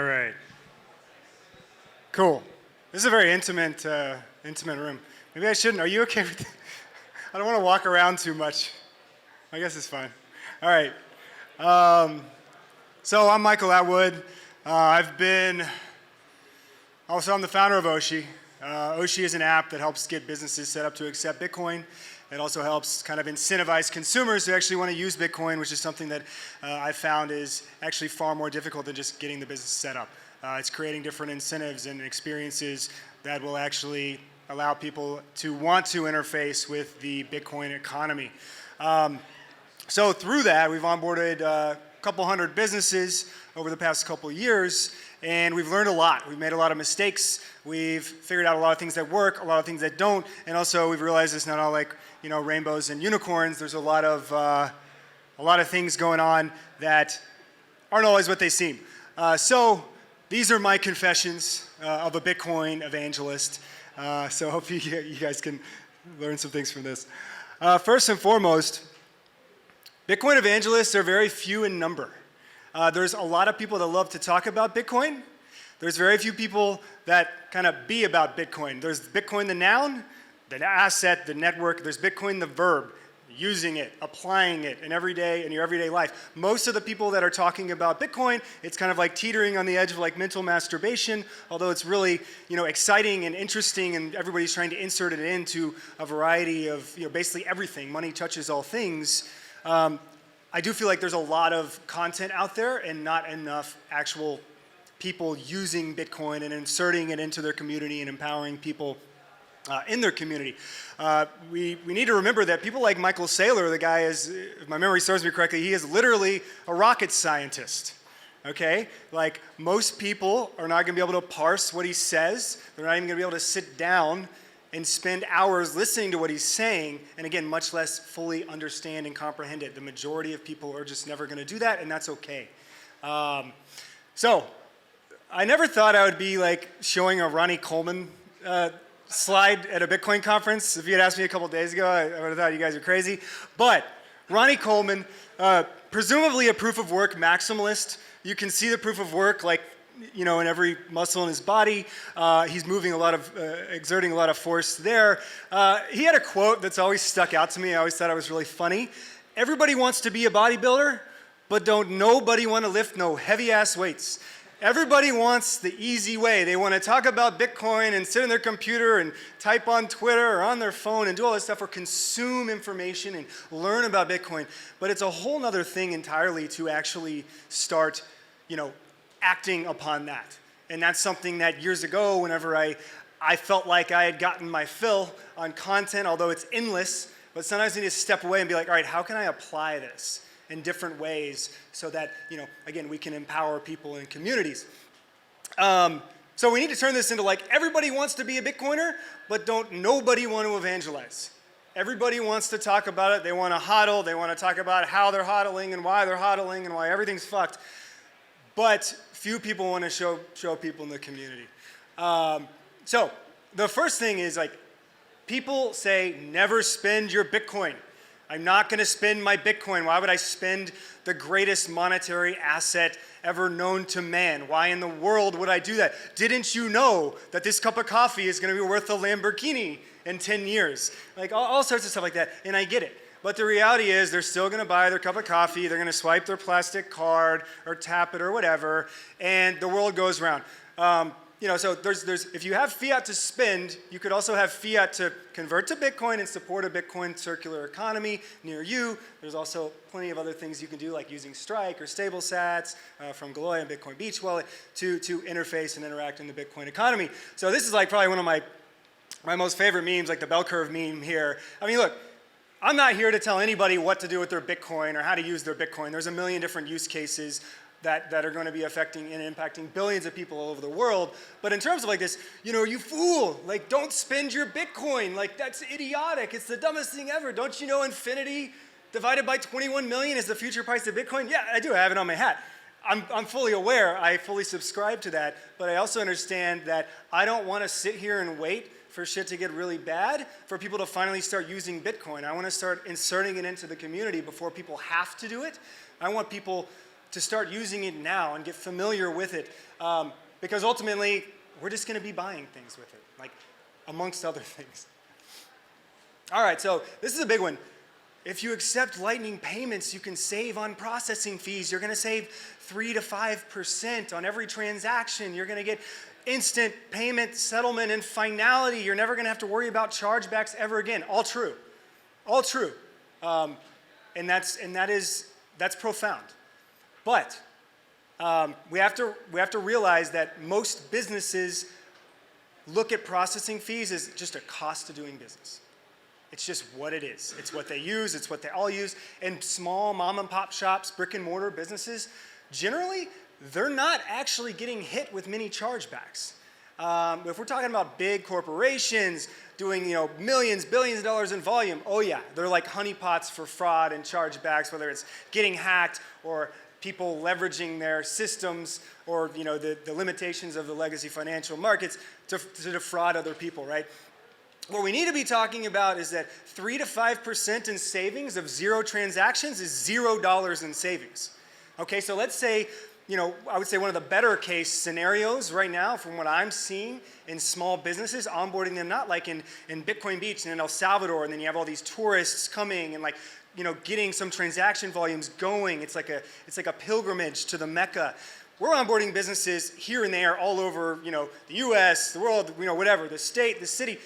All right. Cool. This is a very intimate room. Maybe I shouldn't. Are you okay with I don't want to walk around too much. I guess it's fine. All right. So I'm Michael Atwood. I'm the founder of Oshi. Oshi is an app that helps get businesses set up to accept Bitcoin. It also helps kind of incentivize consumers to actually want to use Bitcoin, which is something that I found is actually far more difficult than just getting the business set up. It's creating different incentives and experiences that will actually allow people to want to interface with the Bitcoin economy. So through that, we've onboarded a couple hundred businesses over the past couple years, and we've learned a lot. We've made a lot of mistakes. We've figured out a lot of things that work, a lot of things that don't, and also we've realized it's not all like rainbows and unicorns. There's a lot of things going on that aren't always what they seem. So these are my confessions of a Bitcoin evangelist. So hopefully you guys can learn some things from this. First and foremost, Bitcoin evangelists are very few in number. There's a lot of people that love to talk about Bitcoin. There's very few people that kind of be about Bitcoin. There's Bitcoin the noun, the asset, the network. There's Bitcoin the verb, using it, applying it in your everyday life. Most of the people that are talking about Bitcoin, it's kind of like teetering on the edge of like mental masturbation, although it's really exciting and interesting, and everybody's trying to insert it into a variety of basically everything. Money touches all things. I do feel like there's a lot of content out there and not enough actual people using Bitcoin and inserting it into their community and empowering people in their community. We need to remember that people like Michael Saylor, the guy is, if my memory serves me correctly, he is literally a rocket scientist. Okay? Like, most people are not going to be able to parse what he says. They're not even going to be able to sit down and spend hours listening to what he's saying, and again, much less fully understand and comprehend it. The majority of people are just never going to do that, and that's okay. So, I never thought I would be like showing a Ronnie Coleman slide at a Bitcoin conference. If you had asked me a couple days ago, I would have thought you guys are crazy. But Ronnie Coleman, presumably a proof of work maximalist. You can see the proof of work like in every muscle in his body. He's moving exerting a lot of force there. He had a quote that's always stuck out to me. I always thought it was really funny. Everybody wants to be a bodybuilder, but don't nobody want to lift no heavy ass weights. Everybody wants the easy way. They want to talk about Bitcoin and sit on their computer and type on Twitter or on their phone and do all this stuff or consume information and learn about Bitcoin. But it's a whole other thing entirely to actually start, acting upon that. And that's something that years ago, whenever I felt like I had gotten my fill on content, although it's endless, but sometimes I need to step away and be like, all right, how can I apply this in different ways so that, again, we can empower people in communities. So we need to turn this into like, everybody wants to be a Bitcoiner, but don't nobody want to evangelize. Everybody wants to talk about it. They want to hodl. They want to talk about how they're hodling and why they're hodling and why everything's fucked. But few people want to show people in the community. So the first thing is like, people say, never spend your Bitcoin. I'm not going to spend my Bitcoin. Why would I spend the greatest monetary asset ever known to man? Why in the world would I do that? Didn't you know that this cup of coffee is going to be worth a Lamborghini in 10 years? Like all sorts of stuff like that, and I get it. But the reality is they're still going to buy their cup of coffee, they're going to swipe their plastic card or tap it or whatever, and the world goes round. So there's if you have fiat to spend, you could also have fiat to convert to Bitcoin and support a Bitcoin circular economy near you. There's also plenty of other things you can do, like using Strike or StableSats from Galoy and Bitcoin Beach Wallet to interface and interact in the Bitcoin economy. So this is like probably one of my most favorite memes, like the bell curve meme here. I mean, look, I'm not here to tell anybody what to do with their Bitcoin or how to use their Bitcoin. There's a million different use cases that are going to be affecting and impacting billions of people all over the world. But in terms of like this, you fool, like don't spend your Bitcoin. Like that's idiotic. It's the dumbest thing ever. Don't you know infinity divided by 21 million is the future price of Bitcoin? Yeah, I do. I have it on my hat. I'm fully aware. I fully subscribe to that. But I also understand that I don't want to sit here and wait for shit to get really bad for people to finally start using Bitcoin. I want to start inserting it into the community before people have to do it. I want people to start using it now and get familiar with it, because ultimately we're just going to be buying things with it, like amongst other things. All right, so this is a big one. If you accept Lightning payments, you can save on processing fees. You're going to save 3 to 5% on every transaction. You're going to get instant payment, settlement, and finality. You're never going to have to worry about chargebacks ever again. All true. All true. And that's profound. But we have to realize that most businesses look at processing fees as just a cost of doing business. It's just what it is. It's what they use. It's what they all use. And small mom and pop shops, brick and mortar businesses, generally, they're not actually getting hit with many chargebacks. If we're talking about big corporations doing millions, billions of dollars in volume, oh yeah, they're like honeypots for fraud and chargebacks, whether it's getting hacked or people leveraging their systems or the limitations of the legacy financial markets to defraud other people, right? What we need to be talking about is that 3 to 5% in savings of 0 transactions is $0 in savings. Okay, so let's say, I would say one of the better case scenarios right now from what I'm seeing in small businesses, onboarding them not like in Bitcoin Beach and in El Salvador, and then you have all these tourists coming and getting some transaction volumes going. It's like a pilgrimage to the Mecca. We're onboarding businesses here and there all over, the US, the world, whatever, the state, the city.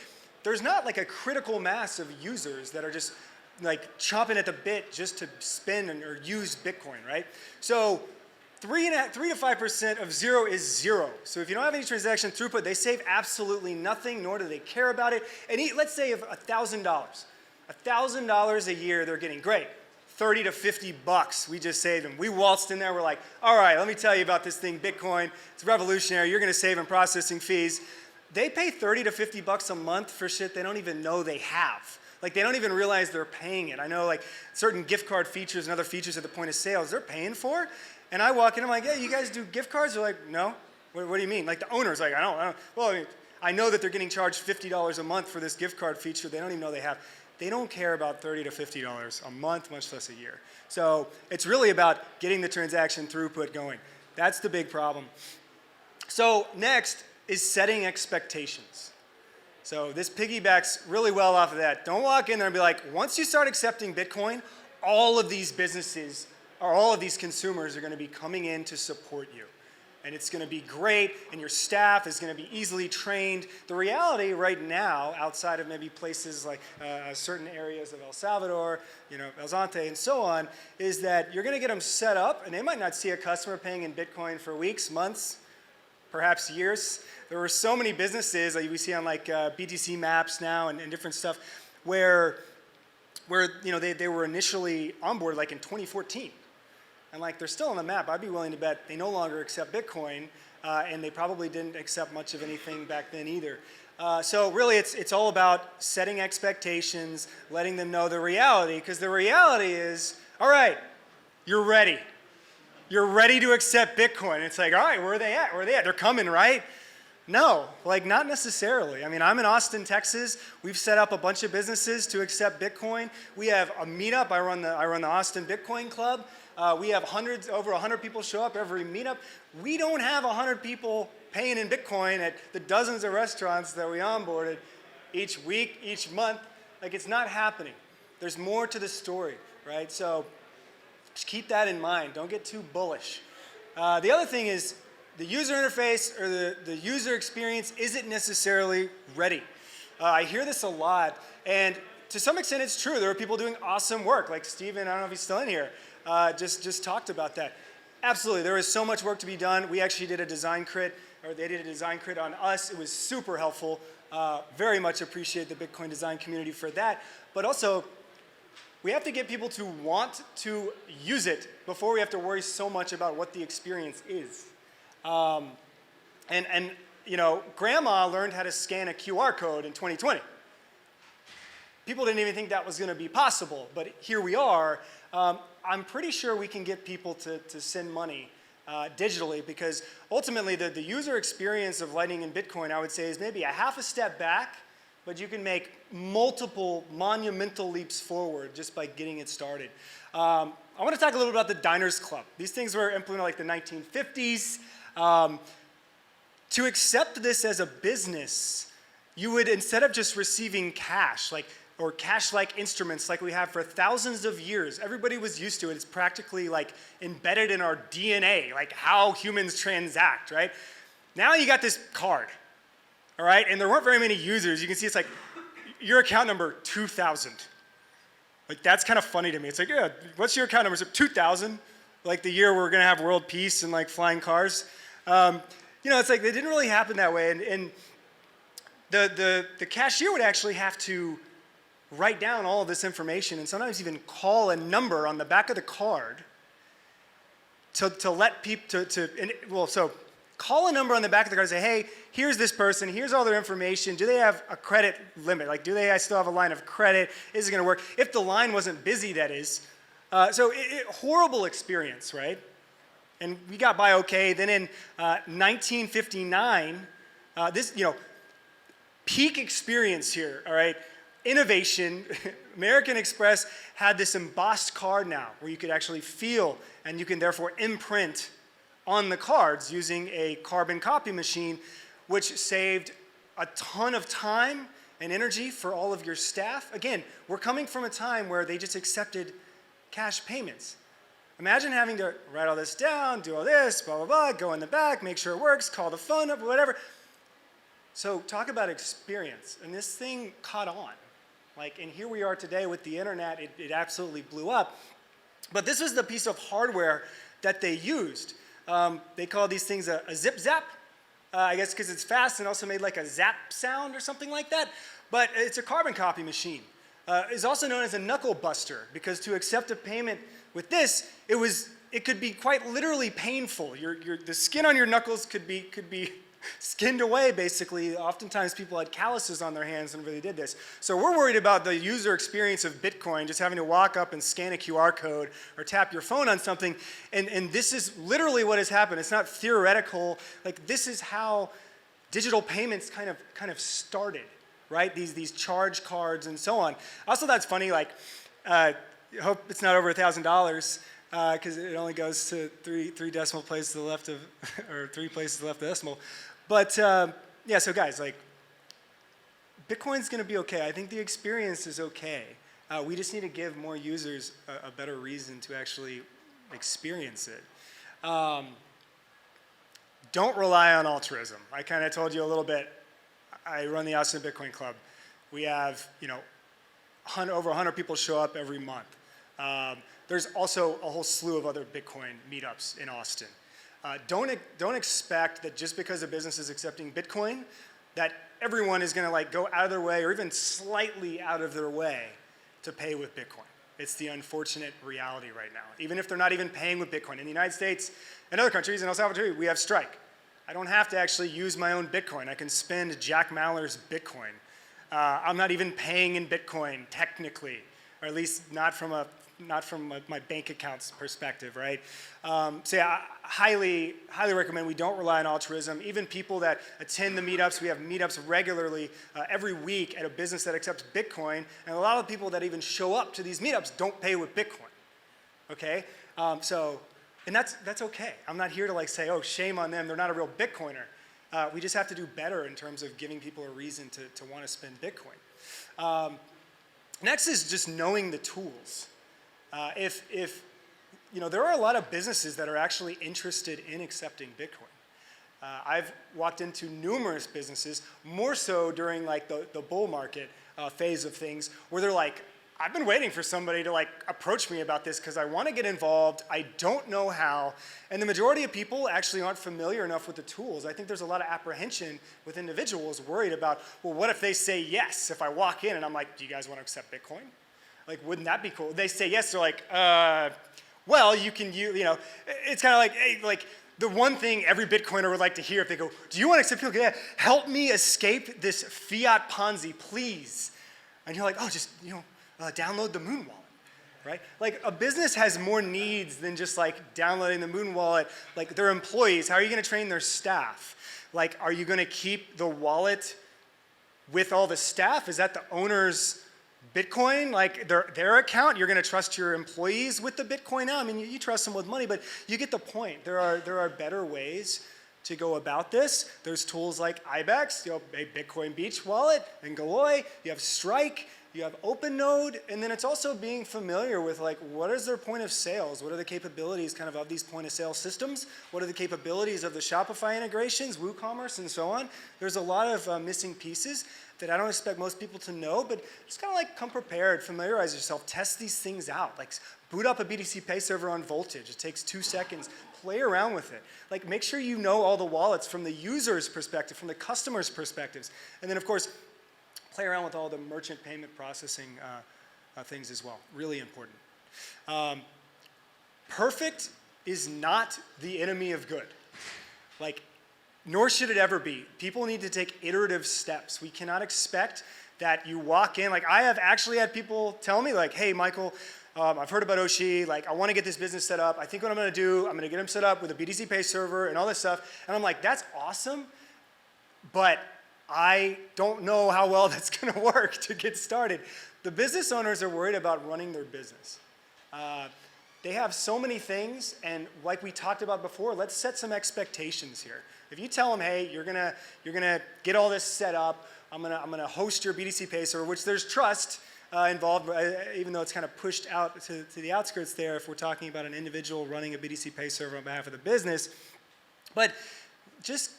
There's not like a critical mass of users that are just like chomping at the bit just to spend or use Bitcoin, right? So 3 to 5% of 0 is 0. So if you don't have any transaction throughput, they save absolutely nothing, nor do they care about it. And let's say $1,000. $1,000 a year they're getting, great. 30 to 50 bucks, we just saved them. We waltzed in there, we're like, all right, let me tell you about this thing, Bitcoin. It's revolutionary, you're gonna save in processing fees. They pay 30 to 50 bucks a month for shit they don't even know they have. Like they don't even realize they're paying it. I know like certain gift card features and other features at the point of sales they're paying for. And I walk in, I'm like, yeah, you guys do gift cards? They're like, no. What do you mean? Like the owner's like, I don't. Well, I know that they're getting charged $50 a month for this gift card feature they don't even know they have. They don't care about $30 to $50 a month, much less a year. So it's really about getting the transaction throughput going. That's the big problem. So next is setting expectations. So this piggybacks really well off of that. Don't walk in there and be like, once you start accepting Bitcoin, all of these businesses or all of these consumers are going to be coming in to support you. And it's going to be great, and your staff is going to be easily trained. The reality right now, outside of maybe places like certain areas of El Salvador, El Zante and so on, is that you're going to get them set up, and they might not see a customer paying in Bitcoin for weeks, months, perhaps years. There were so many businesses like we see on like BTC maps now and different stuff where they were initially onboarded like in 2014. And like they're still on the map. I'd be willing to bet they no longer accept Bitcoin, and they probably didn't accept much of anything back then either. So really it's all about setting expectations, letting them know the reality, because the reality is, all right, you're ready. You're ready to accept Bitcoin. It's like, all right, where are they at? Where are they at? They're coming, right? No, like not necessarily. I mean, I'm in Austin, Texas. We've set up a bunch of businesses to accept Bitcoin. We have a meetup. I run the Austin Bitcoin Club. We have over 100 people show up every meetup. We don't have 100 people paying in Bitcoin at the dozens of restaurants that we onboarded each week, each month. Like it's not happening. There's more to the story, right? So just keep that in mind. Don't get too bullish. The other thing is the user interface or the user experience isn't necessarily ready. I hear this a lot, and to some extent it's true. There are people doing awesome work, like Steven, I don't know if he's still in here, just talked about that. Absolutely, there is so much work to be done. We actually did a design crit, or they did a design crit on us. It was super helpful. Very much appreciate the Bitcoin design community for that. But also, we have to get people to want to use it before we have to worry so much about what the experience is. Grandma learned how to scan a QR code in 2020. People didn't even think that was going to be possible, but here we are. I'm pretty sure we can get people to send money digitally, because ultimately the user experience of Lightning and Bitcoin, I would say, is maybe a half a step back but you can make multiple monumental leaps forward just by getting it started. I want to talk a little bit about the Diners Club. These things were implemented like the 1950s. To accept this as a business, you would, instead of just receiving cash, or cash-like instruments like we have for thousands of years, everybody was used to it. It's practically like embedded in our DNA, like how humans transact, right? Now you got this card, all right? And there weren't very many users. You can see it's like your account number 2000. Like that's kind of funny to me. It's like, yeah, what's your account number? It's like 2000, like the year we're gonna have world peace and like flying cars. It's like it didn't really happen that way. And the cashier would actually have to write down all of this information and sometimes even call a number on the back of the card to let people, so call a number on the back of the card and say, hey, here's this person, here's all their information. Do they have a credit limit? Like, do they still have a line of credit? Is it gonna work? If the line wasn't busy, that is. Horrible experience, right? And we got by okay. Then in 1959, peak experience here, all right? Innovation. American Express had this embossed card now where you could actually feel and you can therefore imprint on the cards using a carbon copy machine, which saved a ton of time and energy for all of your staff. Again, we're coming from a time where they just accepted cash payments. Imagine having to write all this down, do all this, blah, blah, blah, go in the back, make sure it works, call the phone up, whatever. So talk about experience. And this thing caught on. And here we are today with the internet, it absolutely blew up. But this was the piece of hardware that they used. They call these things a zip zap, I guess because it's fast and also made like a zap sound or something like that. But it's a carbon copy machine. It's also known as a knuckle buster because to accept a payment with this, it could be quite literally painful. The skin on your knuckles could be skinned away, basically. Oftentimes people had calluses on their hands and really did this. So we're worried about the user experience of Bitcoin, just having to walk up and scan a QR code or tap your phone on something. And this is literally what has happened. It's not theoretical. Like this is how digital payments kind of started, right? These charge cards and so on. Also, that's funny. I hope it's not over $1,000 because it only goes to three decimal places to the left of, or 3 places to the left of the decimal. But so guys, Bitcoin's gonna be okay. I think the experience is okay. We just need to give more users a better reason to actually experience it. Don't rely on altruism. I kind of told you a little bit. I run the Austin Bitcoin Club. We have, over 100 people show up every month. There's also a whole slew of other Bitcoin meetups in Austin. Don't expect that just because a business is accepting Bitcoin, that everyone is going to go out of their way or even slightly out of their way to pay with Bitcoin. It's the unfortunate reality right now. Even if they're not even paying with Bitcoin. In the United States and other countries, in El Salvador, we have Strike. I don't have to actually use my own Bitcoin. I can spend Jack Mallers' Bitcoin. I'm not even paying in Bitcoin technically, or at least not from my bank account's perspective, right? I highly recommend we don't rely on altruism. Even people that attend the meetups, we have meetups regularly every week at a business that accepts Bitcoin, and a lot of people that even show up to these meetups don't pay with Bitcoin, okay? And that's okay. I'm not here to say, oh, shame on them, they're not a real Bitcoiner. We just have to do better in terms of giving people a reason to want to spend Bitcoin. Next is just knowing the tools. There are a lot of businesses that are actually interested in accepting Bitcoin. I've walked into numerous businesses, more so during the bull market phase of things, where they're like, I've been waiting for somebody to approach me about this because I want to get involved, I don't know how, and the majority of people actually aren't familiar enough with the tools. I think there's a lot of apprehension with individuals worried about, well, what if they say yes? If I walk in and I'm like, do you guys want to accept Bitcoin? Wouldn't that be cool? They say yes, they're like, well, you can, it's kind of hey, the one thing every Bitcoiner would like to hear if they go, do you want to accept Bitcoin? Yeah, help me escape this fiat Ponzi, please. And you're like, oh, just, download the Moon Wallet, right? A business has more needs than just downloading the Moon Wallet. Their employees, how are you going to train their staff? Are you going to keep the wallet with all the staff? Is that the owner's Bitcoin, like their account? You're going to trust your employees with the Bitcoin now? I mean, you trust them with money, but you get the point. There are better ways to go about this. There's tools like IBEX, a Bitcoin Beach wallet, and Galloy. You have Strike, you have OpenNode, and then it's also being familiar with like what is their point of sales? What are the capabilities kind of these point of sale systems? What are the capabilities of the Shopify integrations, WooCommerce, and so on? There's a lot of missing pieces that I don't expect most people to know, but just kind of like come prepared, familiarize yourself, test these things out. Like boot up a BTC Pay server on Voltage. It takes 2 seconds. Play around with it. Like make sure you know all the wallets from the user's perspective, from the customer's perspectives. And then of course, play around with all the merchant payment processing things as well. Really important. Perfect is not the enemy of good. Like, nor should it ever be. People need to take iterative steps. We cannot expect that you walk in. Like I have actually had people tell me like, hey, Michael, I've heard about Oshi, like I want to get this business set up. I think what I'm going to do, I'm going to get them set up with a BTC Pay server and all this stuff. And I'm like, that's awesome, but I don't know how well that's going to work to get started. The business owners are worried about running their business. They have so many things, and like we talked about before, let's set some expectations here. If you tell them, hey, you're gonna get all this set up, I'm gonna host your BTC Pay server, which there's trust involved, even though it's kind of pushed out to the outskirts there if we're talking about an individual running a BTC Pay server on behalf of the business. But just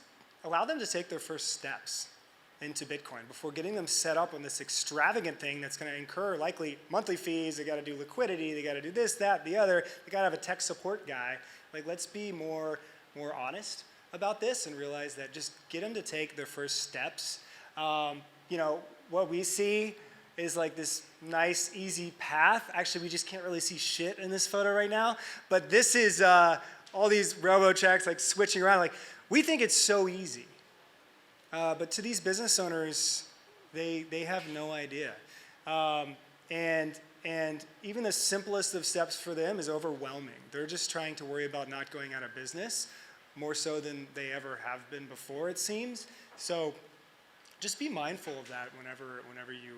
allow them to take their first steps into Bitcoin before getting them set up on this extravagant thing that's going to incur likely monthly fees. They got to do liquidity. They got to do this, that, the other. They got to have a tech support guy. Like, let's be more honest about this and realize that just get them to take their first steps. You know, what we see is like this nice, easy path. Actually, we just can't really see shit in this photo right now. But this is all these railroad tracks like switching around. Like, we think it's so easy. But to these business owners, they have no idea. And even the simplest of steps for them is overwhelming. They're just trying to worry about not going out of business, more so than they ever have been before, it seems. So just be mindful of that whenever you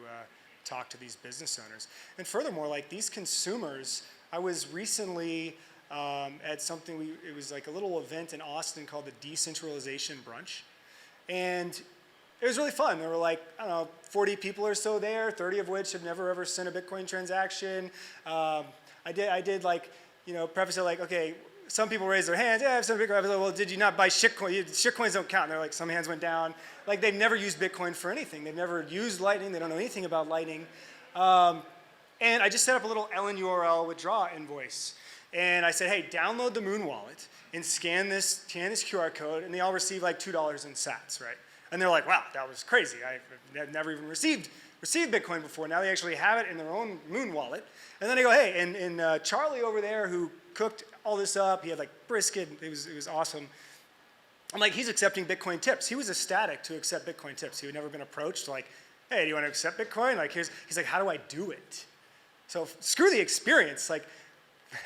talk to these business owners. And furthermore, like these consumers, I was recently at something, it was like a little event in Austin called the Decentralization Brunch. And it was really fun. There were like, I don't know, 40 people or so there, 30 of which have never ever sent a Bitcoin transaction. I did like, you know, preface it like, okay, some people raised their hands, yeah, I have some Bitcoin. I was like, well, did you not buy shitcoin? Shitcoins don't count. And they're like, some hands went down. Like they've never used Bitcoin for anything. They've never used Lightning. They don't know anything about Lightning. And I just set up a little LN URL withdraw invoice. And I said, hey, download the Moon wallet and scan this QR code, and they all receive like $2 in sats, right? And they're like, wow, that was crazy. I've never even received Bitcoin before. Now they actually have it in their own Moon wallet. And then I go, hey, and Charlie over there who cooked all this up, he had like brisket, it was awesome. I'm like, he's accepting Bitcoin tips. He was ecstatic to accept Bitcoin tips. He had never been approached like, hey, do you want to accept Bitcoin? Like, he's like, how do I do it? So screw the experience. Like,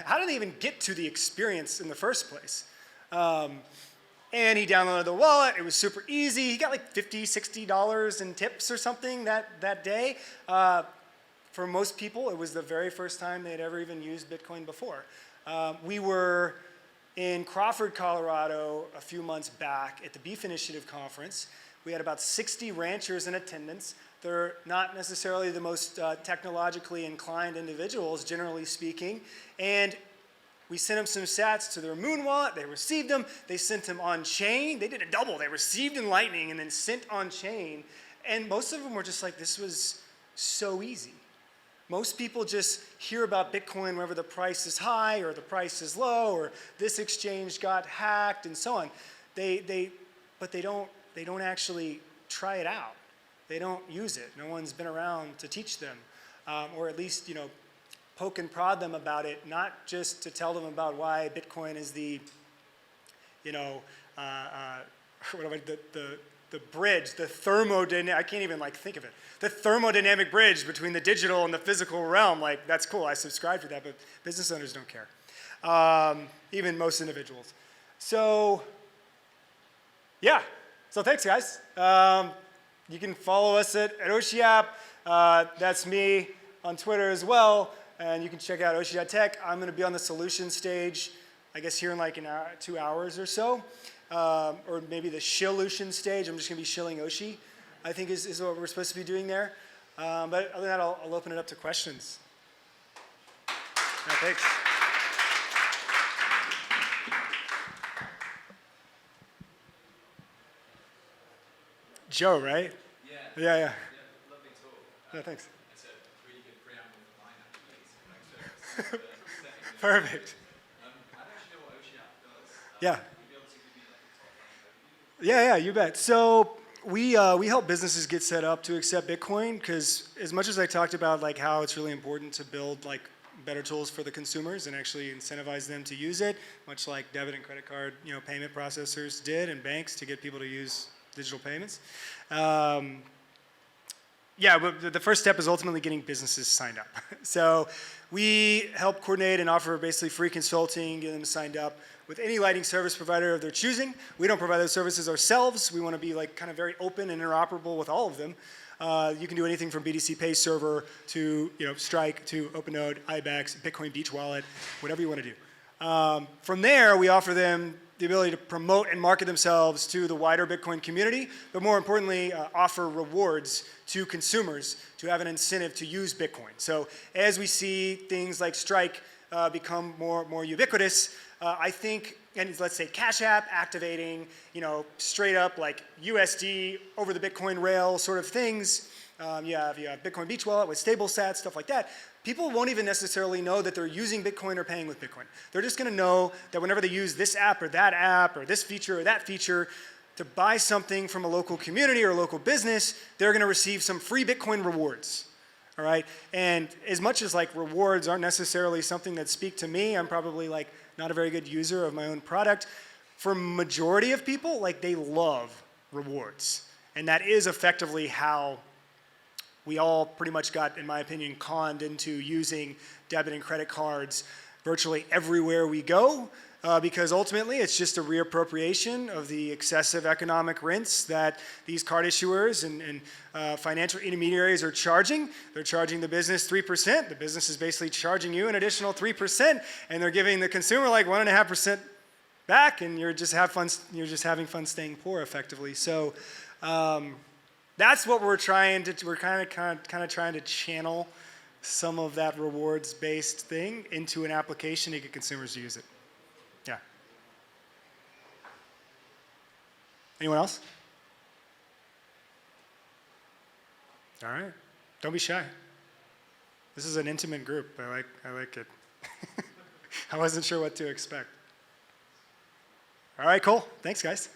how did they even get to the experience in the first place? And he downloaded the wallet. It was super easy. He got like $50, $60 in tips or something that day. For most people, it was the very first time they had ever even used Bitcoin before. We were in Crawford, Colorado a few months back at the Beef Initiative Conference. We had about 60 ranchers in attendance. They're not necessarily the most technologically inclined individuals, generally speaking. And we sent them some sats to their Moon wallet. They received them. They sent them on chain. They did a double. They received in Lightning and then sent on chain. And most of them were just like, this was so easy. Most people just hear about Bitcoin whenever the price is high or the price is low or this exchange got hacked and so on. But they don't actually try it out. They don't use it. No one's been around to teach them, or at least, you know, poke and prod them about it, not just to tell them about why Bitcoin is the, you know, the bridge, the thermodynamic, I can't even like think of it, the thermodynamic bridge between the digital and the physical realm. Like, that's cool, I subscribe to that, but business owners don't care, even most You can follow us at Oshi that's me on Twitter as well. And you can check out Oshi.tech. I'm going to be on the solution stage, I guess here in like 2 hours or so. Or maybe the Shillution stage. I'm just going to be shilling Oshi, I think is what we're supposed to be doing there. But other than that, I'll open it up to questions. Thanks. Joe, right? Yeah. Yeah. Lovely talk. No, thanks. It's a really good preamble to mine, actually. Perfect. I don't actually know what Oshi does. Yeah. Would you be able to give me like a top line overview? Yeah, you bet. So we help businesses get set up to accept Bitcoin because as much as I talked about like how it's really important to build like better tools for the consumers and actually incentivize them to use it, much like debit and credit card payment processors did and banks to get people to use digital payments. Yeah, but the first step is ultimately getting businesses signed up. So we help coordinate and offer basically free consulting, get them signed up with any lighting service provider of their choosing. We don't provide those services ourselves. We want to be like kind of very open and interoperable with all of them. You can do anything from BTC Pay Server to Strike to OpenNode, IBEX, Bitcoin Beach Wallet, whatever you want to do. From there, we offer them the ability to promote and market themselves to the wider Bitcoin community, but more importantly, offer rewards to consumers to have an incentive to use Bitcoin. So as we see things like Strike become more ubiquitous, I think, and let's say Cash App activating, straight up like USD over the Bitcoin rail sort of things. You have Bitcoin Beach Wallet with StableSat, stuff like that. People won't even necessarily know that they're using Bitcoin or paying with Bitcoin. They're just going to know that whenever they use this app or this feature or that feature to buy something from a local community or a local business, they're going to receive some free Bitcoin rewards. All right? And as much as like rewards aren't necessarily something that speak to me, I'm probably like not a very good user of my own product. For majority of people, like they love rewards. And that is effectively how we all pretty much got, in my opinion, conned into using debit and credit cards virtually everywhere we go, because ultimately it's just a reappropriation of the excessive economic rents that these card issuers and financial intermediaries are charging. They're charging the business 3%. The business is basically charging you an additional 3%, and they're giving the consumer like 1.5% back, and you're just having fun staying poor, effectively. So. That's what we're kind of trying to channel some of that rewards-based thing into an application to get consumers to use it. Yeah. Anyone else? All right. Don't be shy. This is an intimate group. I like it. I wasn't sure what to expect. All right, cool. Thanks, guys.